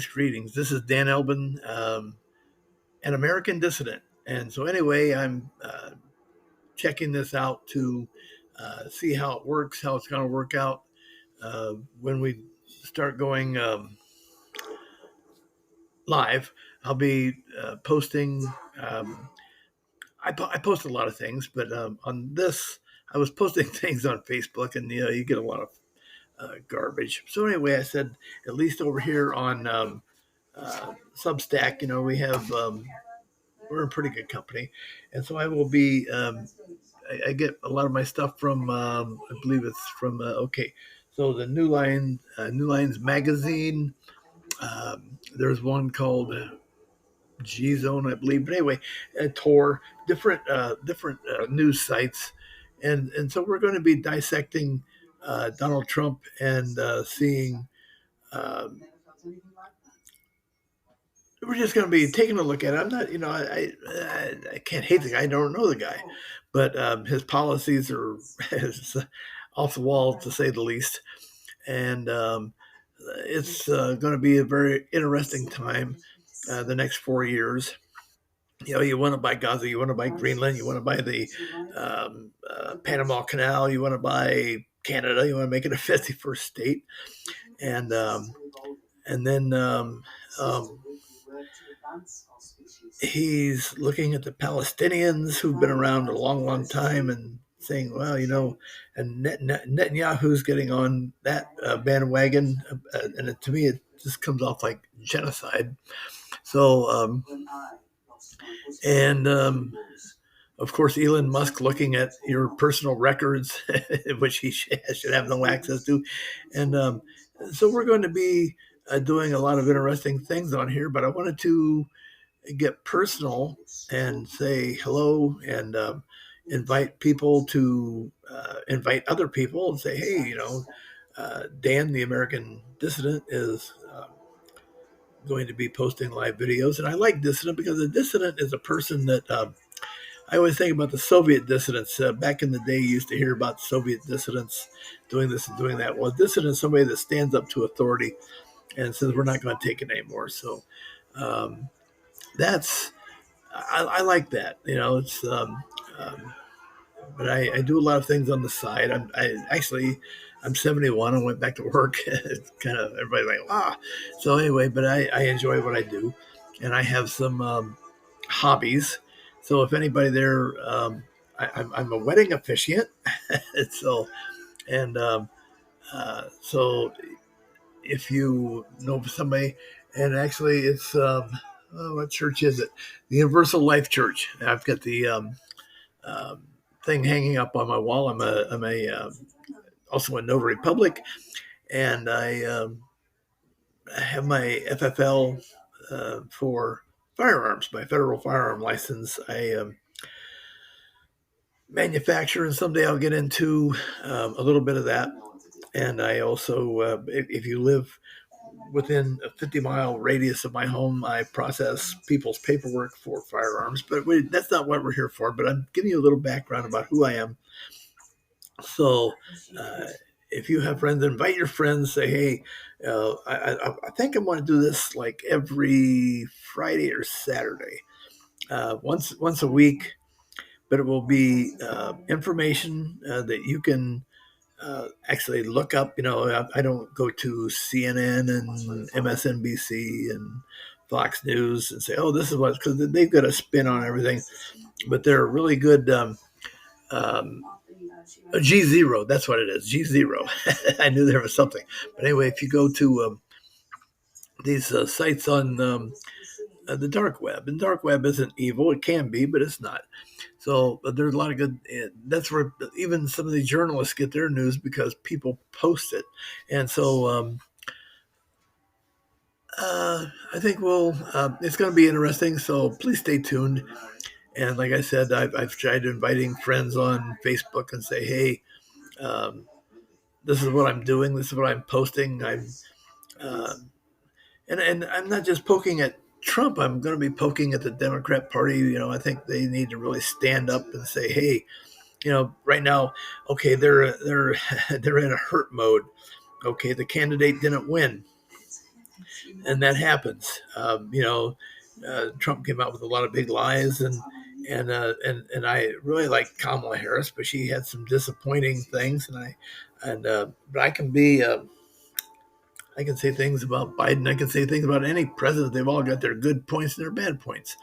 Greetings. This is Dan Elbin, an American dissident. And so, anyway, I'm checking this out to see how it works, how it's going to work out when we start going live. I'll be posting. I post a lot of things, but on this, I was posting things on Facebook, and you get a lot of garbage. So anyway, I said at least over here on Substack, we have we're in pretty good company, and so I will be. I get a lot of my stuff from I believe it's from okay. So the New Lines magazine. There's one called G Zone, I believe. But anyway, Tor, different news sites, and so we're going to be dissecting Donald Trump and seeing. Um, we're just going to be taking a look at it. I'm not, I can't hate the guy. I don't know the guy, but his policies are off the wall to say the least. And it's going to be a very interesting time the next 4 years. You want to buy Gaza, you want to buy Greenland, you want to buy the Panama Canal, you want to buy Canada, you want to make it a 51st state, and then he's looking at the Palestinians who've been around a long, long time and saying, well, and Netanyahu's getting on that bandwagon, and to me, it just comes off like genocide. So, and of course, Elon Musk looking at your personal records, which he should have no access to. And so we're going to be doing a lot of interesting things on here, but I wanted to get personal and say hello and invite people to invite other people and say, hey, Dan, the American dissident, is going to be posting live videos. And I like dissident because a dissident is a person that I always think about the Soviet dissidents. Back in the day, you used to hear about Soviet dissidents doing this and doing that. Well, a dissident is somebody that stands up to authority and says, we're not going to take it anymore. So I like that. It's but I do a lot of things on the side. I'm 71. I went back to work. It's kind of everybody's like. So anyway, but I enjoy what I do, and I have some hobbies. So if anybody there, I'm a wedding officiant. So and so if you know somebody, and actually it's what church is it? The Universal Life Church. I've got the thing hanging up on my wall. I'm a also a notary public, and I have my FFL for firearms, my federal firearm license. I manufacture, and someday I'll get into a little bit of that. And I also, if you live within a 50-mile radius of my home, I process people's paperwork for firearms. But that's not what we're here for. But I'm giving you a little background about who I am. So if you have friends, invite your friends. Say, hey, I think I'm going to do this like every Friday or Saturday, once a week. But it will be information that you can actually look up. I don't go to CNN and MSNBC and Fox News and say, oh, this is what, because they've got a spin on everything. But they're really good. G Zero, that's what it is. G Zero. I knew there was something. But anyway, if you go to these sites on the dark web, and dark web isn't evil. It can be, but it's not. So there's a lot of good. That's where even some of the journalists get their news, because people post it. And so I think it's going to be interesting. So please stay tuned. And like I said, I've tried inviting friends on Facebook and say, hey, this is what I'm doing. This is what I'm posting. And I'm not just poking at Trump. I'm going to be poking at the Democrat Party. I think they need to really stand up and say, hey, right now, okay, they're they're in a hurt mode. Okay, the candidate didn't win. and that happens. Trump came out with a lot of big lies, and I really like Kamala Harris, but she had some disappointing things, but I can be. I can say things about Biden. I can say things about any president. They've all got their good points and their bad points.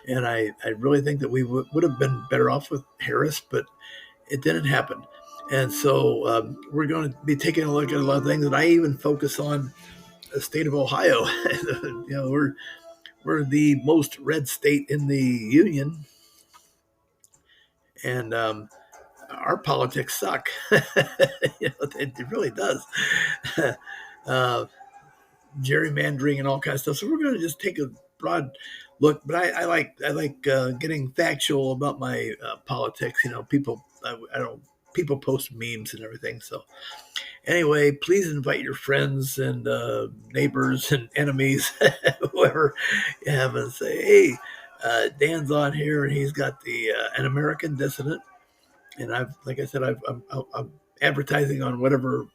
And I really think that we would have been better off with Harris, but it didn't happen. And so we're going to be taking a look at a lot of things. And I even focus on the state of Ohio. We're the most red state in the union, and our politics suck. It really does. uh, Gerrymandering and all kinds of stuff. So we're going to just take a broad look. But I like getting factual about my politics. I don't. People post memes and everything. So anyway, please invite your friends and neighbors and enemies, whoever you have, and say, "Hey, Dan's on here, and he's got the an American Dissident." And like I said, I'm advertising on whatever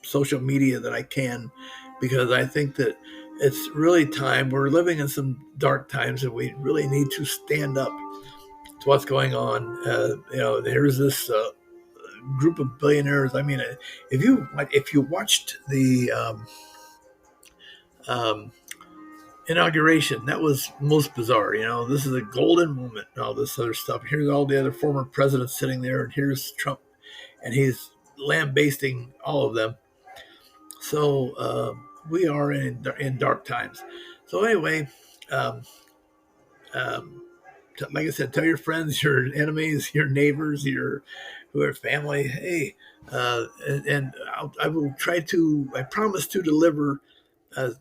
social media that I can, because I think that it's really time. We're living in some dark times, and we really need to stand up to what's going on. There's this group of billionaires. I mean, if you watched the um, inauguration, that was most bizarre. This is a golden moment and all this other stuff. Here's all the other former presidents sitting there, and here's Trump, and he's lambasting all of them. So we are in dark times. So anyway, um, um, like I said, tell your friends, your enemies, your neighbors, your who are family. Hey, and I will try to. I promise to deliver uh,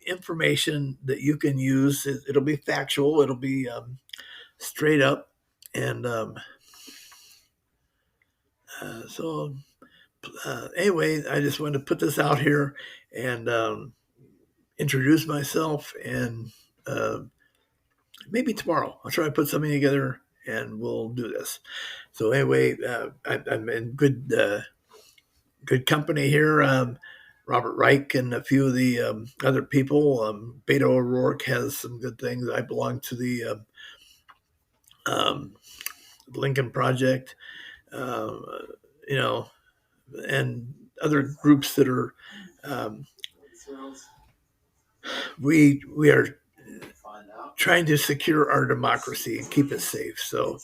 information that you can use. It'll be factual. It'll be straight up, and so anyway, I just wanted to put this out here and introduce myself, and maybe tomorrow I'll try to put something together and we'll do this. So anyway, I'm in good company here. Robert Reich and a few of the other people. Beto O'Rourke has some good things. I belong to the um, Lincoln Project, uh, you know, and other groups that are. Um, we are trying to secure our democracy and keep it safe. So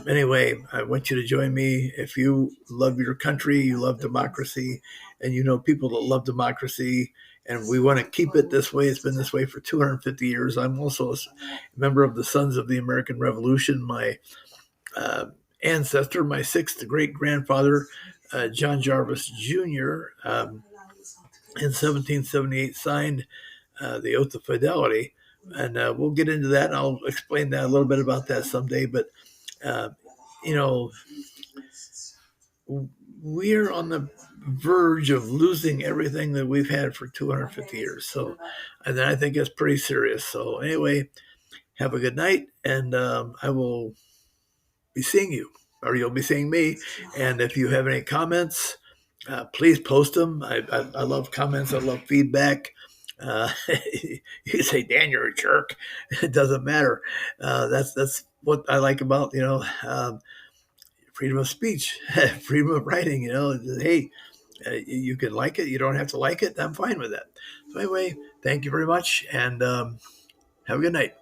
anyway, I want you to join me. If you love your country, you love democracy, and you know people that love democracy, and we want to keep it this way. It's been this way for 250 years. I'm also a member of the Sons of the American Revolution. My uh, ancestor, my sixth great grandfather, John Jarvis Jr., in 1778 signed the Oath of Fidelity. And we'll get into that. And I'll explain that a little bit about that someday. But, uh, you know, we're on the verge of losing everything that we've had for 250 years. So, and I think it's pretty serious. So, anyway, have a good night. And I will be seeing you, or you'll be seeing me. And if you have any comments, please post them. I love comments. I love feedback. You say, Dan, you're a jerk. It doesn't matter. That's what I like about freedom of speech, freedom of writing. Hey, you can like it. You don't have to like it. I'm fine with that. So anyway, thank you very much, and have a good night.